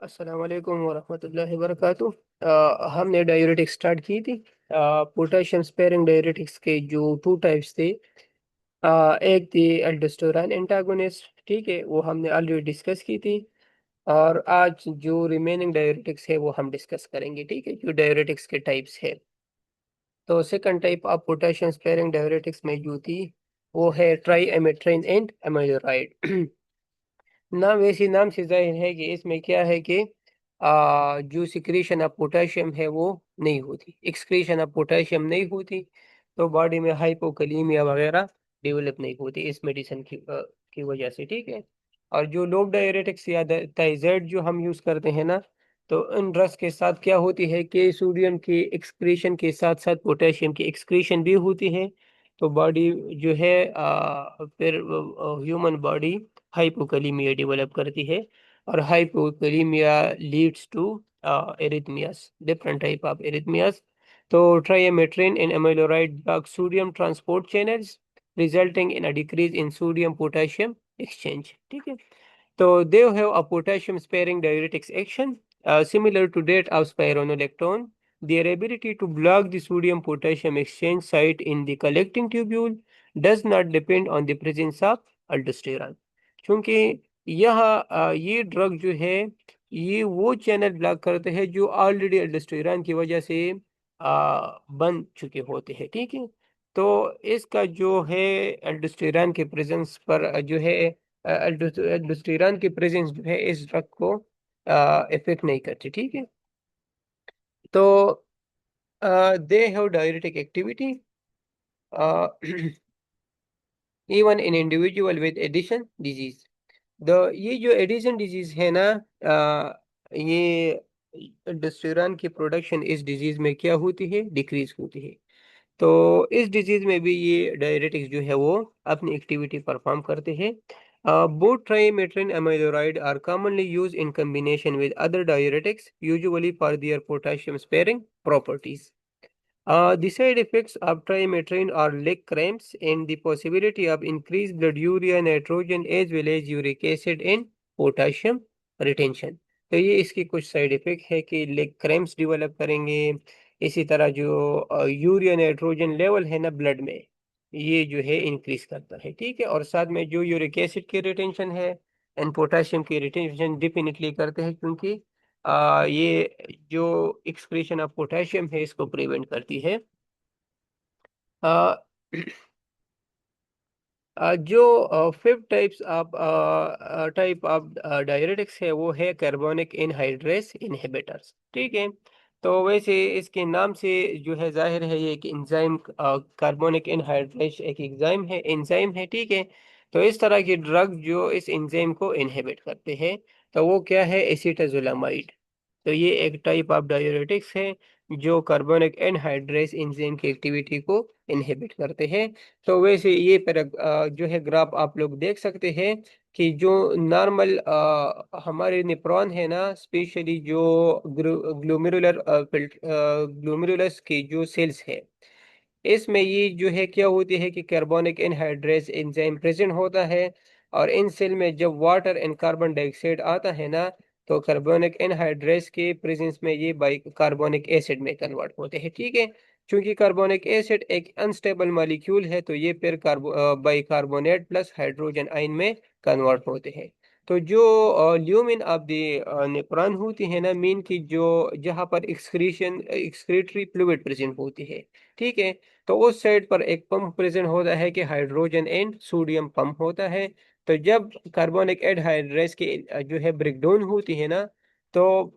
अस्सलाम वालेकुम वरहमतुल्लाहि वबरकातुह। हमने डायूरेटिक्स स्टार्ट की थी। पोटेशियम स्पेयरिंग डायूरेटिक्स के जो टू टाइप्स थे, एक थी एल्डोस्टेरोन एंटागोनिस्ट, ठीक है, वो हमने ऑलरेडी डिस्कस की थी। और आज जो रिमेनिंग डायूरेटिक्स है वो हम डिस्कस करेंगे, ठीक है, जो डायूरेटिक्स के टाइप्स है। तो second type of potassium sparing diuretics में जो थी वो है ट्राई एमेट्रिन एंड एमाइलोराइड। नाम वैसे नाम से जाहिर है कि इसमें क्या है कि जो सिक्रीशन ऑफ पोटेशियम है वो नहीं होती, एक्सक्रीशन ऑफ पोटेशियम नहीं होती, तो बॉडी में हाइपोकलीमिया वगैरह डेवलप नहीं होती इस मेडिसिन की वजह से, ठीक है। और जो लोग डायरेटिक्स या थाइज़ाइड जो हम यूज करते हैं ना, तो इन ड्रग्स के साथ क्या होती है कि सोडियम की एक्सक्रीशन के साथ साथ पोटेशियम की एक्सक्रीशन भी होती है। तो बॉडी जो है फिर ह्यूमन बॉडी हाइपोकैलिमिया डेवलप करती है। और hypokalemia leads to arrhythmias, different type of arrhythmias. तो triamterene in amiloride block sodium transport channels, resulting in a decrease in sodium potassium exchange, ठीक है। तो they have a potassium sparing diuretics action, similar to that of spironolactone. Their ability to block the sodium potassium exchange site in the collecting tubule does not depend on the presence of aldosterone, क्योंकि ये drug जो है ये वो channel block करते हैं जो already aldosterone की वजह से बन चुके होते हैं, ठीक है। तो इसका जो है अल्डोस्टेरॉन के प्रेजेंस पर जो है एल्डोस्टेरॉन की प्रेजेंस जो है इस ड्रग को इफेक्ट नहीं करती, ठीक है। तो they have diuretic activity even in individual with Addison disease. ये जो एडिशन डिजीज है ना, ये एल्डोस्टेरॉन की प्रोडक्शन इस डिजीज में क्या होती है, डिक्रीज होती है। तो इस डिजीज में भी ये डायरेटिक्स जो है वो अपनी एक्टिविटी परफॉर्म करते हैं। Both triamterene amiloride are commonly use in combination with other diuretics, usually for their potassium sparing properties. The side effects of trimethrin are leg cramps and the possibility of increased blood urea nitrogen as well as uric acid and potassium retention। तो ये इसकी कुछ side effect है कि leg cramps develop करेंगे। इसी तरह जो यूरिया नाइट्रोजन लेवल है ना ब्लड में, ये जो है इंक्रीज करता है, ठीक है। और साथ में जो यूरिक एसिड की रिटेंशन है एंड पोटाशियम की रिटेंशन डेफिनेटली करते हैं, क्योंकि ये जो एक्सक्रीशन ऑफ पोटेशियम है इसको प्रिवेंट करती है। आ, जो फिफ्थ टाइप ऑफ डायरेटिक्स है वो है कार्बोनिक एनहाइड्रेस इनहिबिटर्स, ठीक है। तो वैसे इसके नाम से जो है जाहिर है ये कि एंजाइम, कार्बोनिक एनहाइड्रेस एक एंजाइम है, ठीक है। तो इस तरह की ड्रग जो इस एंजाइम को इनहिबिट करते हैं, तो वो क्या है, एसीटाजोलामाइड। तो ये एक टाइप ऑफ डायरेटिक्स है जो कार्बोनिक एनहाइड्रेस एंजाइम की एक्टिविटी को इनहिबिट करते हैं। तो वैसे ये जो है ग्राफ आप लोग देख सकते हैं कि जो नॉर्मल हमारे नेफ्रॉन है ना, स्पेशली जो ग्लोमेरुलस की जो सेल्स है, इसमें ये जो है क्या होती है कि कार्बोनिक एनहाइड्रेस एंजाइम प्रेजेंट होता है। और इन सेल में जब वाटर एंड कार्बन डाइऑक्साइड आता है ना, तो कार्बोनिक एनहाइड्रेस के प्रेजेंस में ये बाई कार्बोनिक एसिड में कन्वर्ट होते हैं, ठीक है। क्योंकि कार्बोनिक एसिड एक अनस्टेबल मॉलिक्यूल है, तो ये फिर by carbonate plus hydrogen ion में कन्वर्ट होते हैं। तो जो ल्यूमिन ऑफ द नेफ्रॉन होती है ना, मीन की जो जहाँ पर एक्सक्रीटरी फ्लूइड प्रेजेंट होती है, ठीक है। तो उस साइड पर एक पंप प्रेजेंट होता है कि हाइड्रोजन एंड सोडियम पंप होता है। तो जब कार्बोनिक एनहाइड्रेस की जो है ब्रेकडाउन होती है ना, तो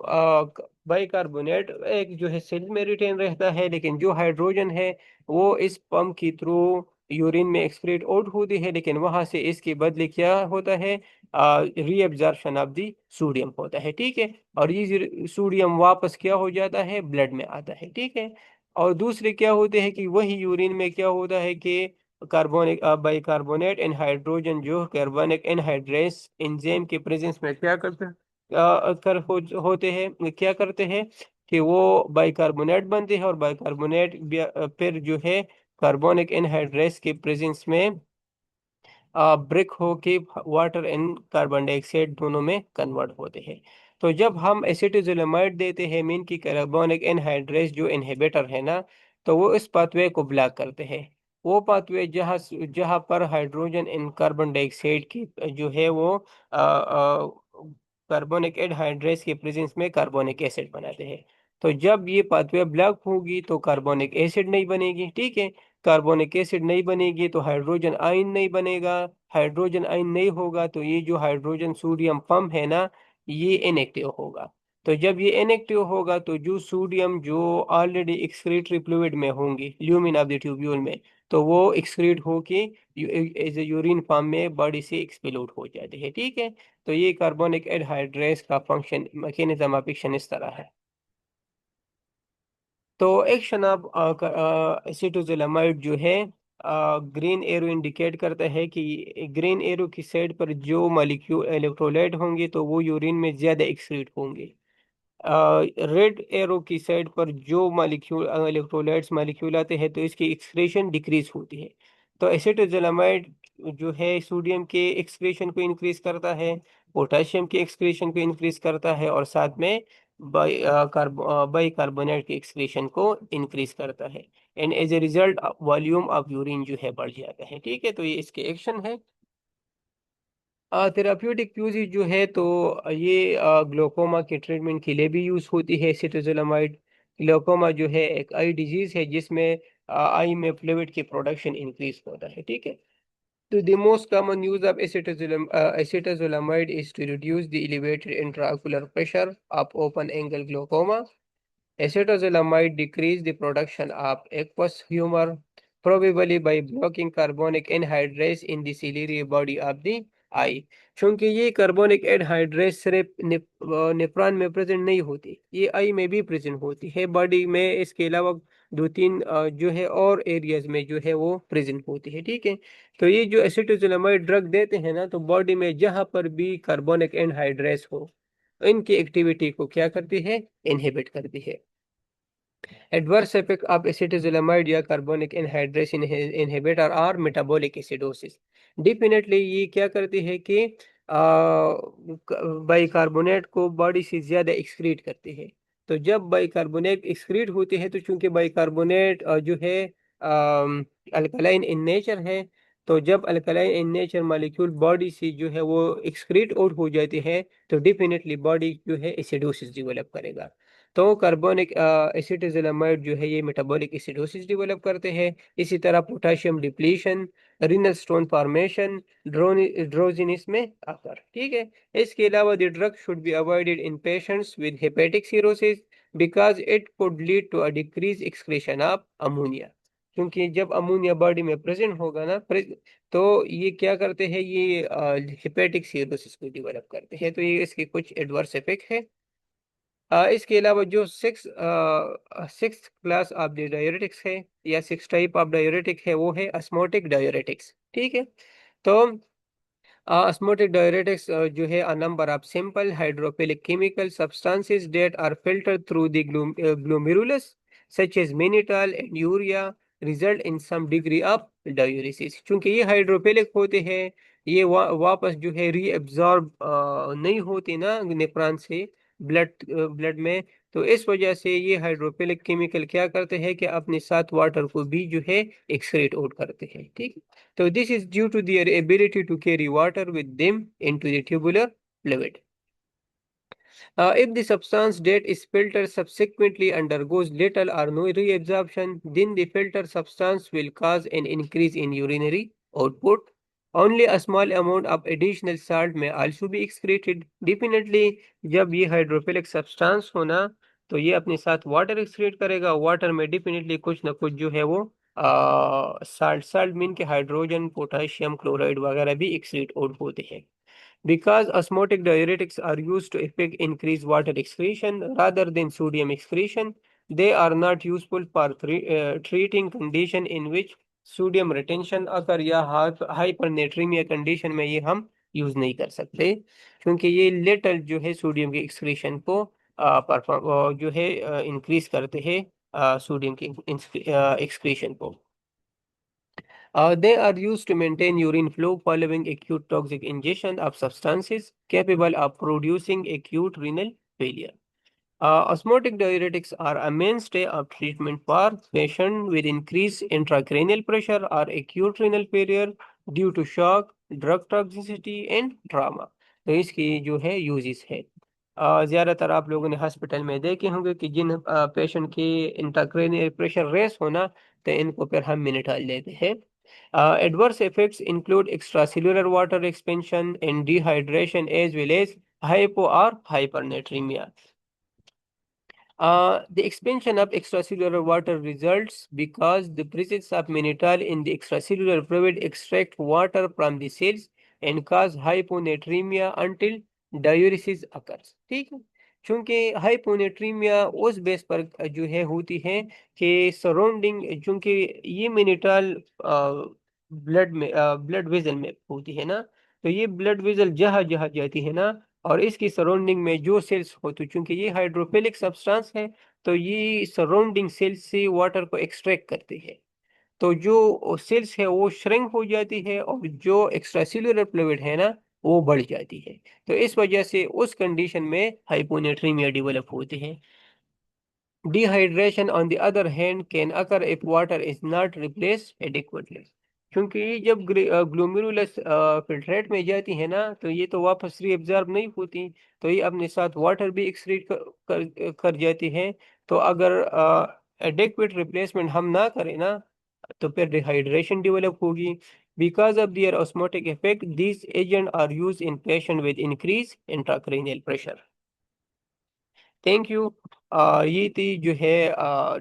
बाइकार्बोनेट एक जो है सेल में रिटेन रहता है, लेकिन जो हाइड्रोजन है वो इस पंप के थ्रू यूरिन में एक्सक्रीट आउट होती है, लेकिन वहां से इसके बदले क्या होता है, रीअब्जॉर्प्शन ऑफ दी सोडियम होता है, ठीक है। और ये सोडियम वापस क्या हो जाता है, ब्लड में आता है, ठीक है। और दूसरे क्या होते हैं कि वही यूरिन में क्या होता है कि कार्बोनिक बाइकार्बोनेट एंड हाइड्रोजन जो कार्बोनिक एनहाइड्रेस एंजाइम के प्रेजेंस में क्या करते होते हैं, क्या करते हैं कि वो बाइकार्बोनेट बनते हैं। और बाइकार्बोनेट फिर जो है कार्बोनिक एनहाइड्रेस के प्रेजेंस में ब्रेक होके वाटर एंड कार्बन डाइऑक्साइड दोनों में कन्वर्ट होते हैं। तो जब हम एसिटोजोलेमाइड देते हैं मीन की कार्बोनिक एनहाइड्रेस जो इनहिबिटर है ना, तो वो इस पाथवे को ब्लॉक करते हैं। वो पाथवे जहाँ जहाँ पर हाइड्रोजन इन कार्बन डाइऑक्साइड की जो है वो कार्बोनिक एनहाइड्रेस के प्रेजेंस में कार्बोनिक एसिड बनाते हैं। तो जब ये पाथवे ब्लॉक होगी तो कार्बोनिक एसिड नहीं बनेगी, ठीक है। कार्बोनिक एसिड नहीं बनेगी तो हाइड्रोजन आयन नहीं बनेगा। हाइड्रोजन आयन नहीं होगा तो ये जो हाइड्रोजन सोडियम पंप है ना, ये इनएक्टिव होगा। तो जब ये इनएक्टिव होगा तो जो सोडियम जो ऑलरेडी एक्सक्रीटरी फ्लूइड में होंगी ल्यूमिन ऑफ द ट्यूब्यूल में, तो वो एक्सक्रीट होके एज ए यूरिन फॉर्म में बॉडी से एक्सपेल्ड हो जाते हैं, ठीक है। तो ये कार्बोनिक एनहाइड्रेस का फंक्शन मैकेनिज्म ऑफ एक्शन इस तरह है। तो एक्शन ऑफ एसिटोजोलामाइड जो है, ग्रीन एरो इंडिकेट करता है कि ग्रीन एरो की साइड पर जो मॉलिक्यूल इलेक्ट्रोलाइट होंगे तो वो यूरिन में ज्यादा एक्सक्रीट होंगे। रेड एरो की साइड पर जो मॉलिक्यूल इलेक्ट्रोलाइट्स मॉलिक्यूल आते हैं तो इसकी एक्सक्रीशन डिक्रीज होती है। तो एसिटोजोलामाइड जो है सोडियम के एक्सक्रीशन को इंक्रीज करता है, पोटेशियम के एक्सक्रीशन को इंक्रीज करता है और साथ में बाई कार्बोनेट के एक्सक्रीशन को इंक्रीज करता है। And as a result volume of urine जो है बढ़ जाता है, ठीक है। तो ये इसके एक्शन है। थेराप्यूटिक यूज जो है तो ये ग्लोकोमा के ट्रीटमेंट के लिए भी यूज होती है एसिटोजोलामाइड। ग्लोकोमा जो है एक आई डिजीज है जिसमें आई में फ्लूइड की प्रोडक्शन इंक्रीज होता है, ठीक है। तो the most common use of acetazolamide is to reduce the elevated intraocular pressure of open-angle glaucoma. Acetazolamide decrease the production of aqueous humor, probably by blocking carbonic anhydrase in the ciliary body of the eye. क्योंकि ये carbonic anhydrase सिर्फ nephron में present नहीं होती, ये आई में भी present होती है बॉडी में। इसके अलावा दो तीन जो है और एरियाज में जो है वो प्रेजेंट होती है, ठीक है। तो ये जो एसिटोजोलामाइड ड्रग देते हैं ना, तो बॉडी में जहां पर भी कार्बोनिक एनहाइड्रेस हो, इनकी एक्टिविटी को क्या करती है, इनहिबिट करती है। Adverse effect of acetazolamide या कार्बोनिक एनहाइड्रेस इनहिबिटर और मेटाबॉलिक एसिडोसिस। डेफिनेटली ये क्या करती है कि बाइकार्बोनेट को बॉडी से ज्यादा एक्सक्रीट करती है। तो जब बाइकार्बोनेट एक्सक्रीट होती है तो चूंकि बाइकार्बोनेट जो है अल्कलाइन इन नेचर है, तो जब alkaline in nature molecule body से जो है वो एक्सक्रीट आउट हो जाती है तो डेफिनेटली बॉडी जो है एसिडोसिस डेवलप करेगा। तो कार्बोनिक एसिटोजोलामाइड जो है ये मेटाबॉलिक एसिडोसिस डेवलप करते हैं। इसी तरह potassium depletion, renal stone formation, drowsiness में आकर, ठीक है। इसके अलावा the drug should be avoided in patients with hepatic cirrhosis because it could lead to a decrease excretion of ammonia. क्योंकि जब अमोनिया बॉडी में प्रेजेंट होगा ना तो ये क्या करते हैं, ये हेपेटिक सिरोसिस को डेवलप करते हैं। तो ये इसके कुछ एडवर्स इफेक्ट है। इसके अलावा जो six class of the diuretics है या सिक्स टाइप ऑफ डायूरेटिक है वो है अस्मोटिक डायूरेटिक्स, ठीक है। तो osmotic diuretics जो है a number of simple hydrophilic chemical substances that are filtered through the glomerulus such as mannitol and urea result in some degree of diuresis। चूंकि ये हाइड्रोफिलिक होते हैं, ये वापस जो है रीअब्जॉर्ब नहीं होती ना नेफ्रॉन से ब्लड में। तो इस वजह से ये हाइड्रोफिलिक केमिकल क्या करते हैं कि अपने साथ वाटर को भी जो है एक्सक्रीट आउट करते हैं, ठीक। So this is due to their ability to carry water with them into the tubular fluid. If the substance that is filtered subsequently undergoes little or no reabsorption, then the filtered substance will cause an increase in urinary output. Only a small amount of additional salt may also be excreted. Definitely, जब ये hydrophilic substance होना तो ये अपने साथ water excrete करेगा। Water में definitely कुछ ना कुछ जो है वो साल्ट साल्ट मीन के हाइड्रोजन पोटेशियम क्लोराइड वगैरह भी एक्सक्रीट आउट होते हैं। Because osmotic diuretics are used to effect increase water excretion rather than sodium excretion, they are not useful for treating condition in which sodium retention अगर या हाइपरनेट्रीमिया condition में ये हम use नहीं कर सकते, क्योंकि ये लेटल जो है सोडियम के एक्सक्रीशन को परफॉर्म जो है इंक्रीज करते हैं सोडियम के एक्सक्रीशन को। They are used to maintain urine flow following acute toxic ingestion of substances capable of producing acute renal failure. Osmotic diuretics are a mainstay of treatment for patients with increased intracranial pressure or acute renal failure due to shock, drug toxicity and trauma. तो इसकी जो है uses है। ज़्यादातर आप लोगों ने hospital में देखे होंगे कि जिन पेशेंट की इंट्राक्रेनियल प्रेशर रेस होना, तो इनको फिर हम मिनिटाल देते हैं। Adverse effects include extracellular water expansion and dehydration as well as hypo or hypernatremia. The expansion of extracellular water results because the presence of mannitol in the extracellular fluid extract water from the cells and cause hyponatremia until diuresis occurs. ठीक है। चूंकि hyponatraemia उस base पर जो है होती है कि सराउंडिंग, चूंकि ये मिनिटल ब्लड वेजल में होती है ना, तो ये ब्लड वेजल जहाँ जहाँ जाती है ना, और इसकी सराउंडिंग में जो सेल्स होती, चूंकि ये हाइड्रोफिलिक सब्सटेंस है, तो ये सराउंडिंग सेल्स से वाटर को एक्सट्रैक्ट करती है। तो जो सेल्स है वो श्रिंक हो जाती है और जो एक्स्ट्रासेल्युलर फ्लूइड है ना, वो बढ़ जाती है। तो इस वजह से उस कंडीशन में हाइपोनेट्रीमिया डेवलप होती है। Dehydration, on the other hand, can occur if water is not replaced adequately. क्योंकि ये जब ग्लोमेरुलस फिल्ट्रेट में जाती है ना, तो ये तो वापस रीअब्जॉर्ब नहीं होती, तो ये अपने साथ वाटर भी एक्सक्रीट कर जाती है। तो अगर एडिक्वेट रिप्लेसमेंट हम ना करें ना, तो फिर डिहाइड्रेशन डेवलप होगी। Because of their osmotic effect, these agents are used in patients with increased intracranial pressure. Thank you. ये थी जो है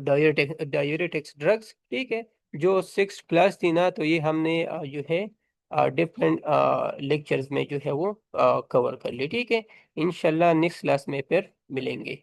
डायूरेटिक्स ड्रग्स। ठीक है। जो 6 क्लास थी ना, तो ये हमने जो है डिफरेंट लेक्चर्स में जो है वो कवर कर ली। ठीक है। इंशाल्लाह नेक्स्ट क्लास में फिर मिलेंगे।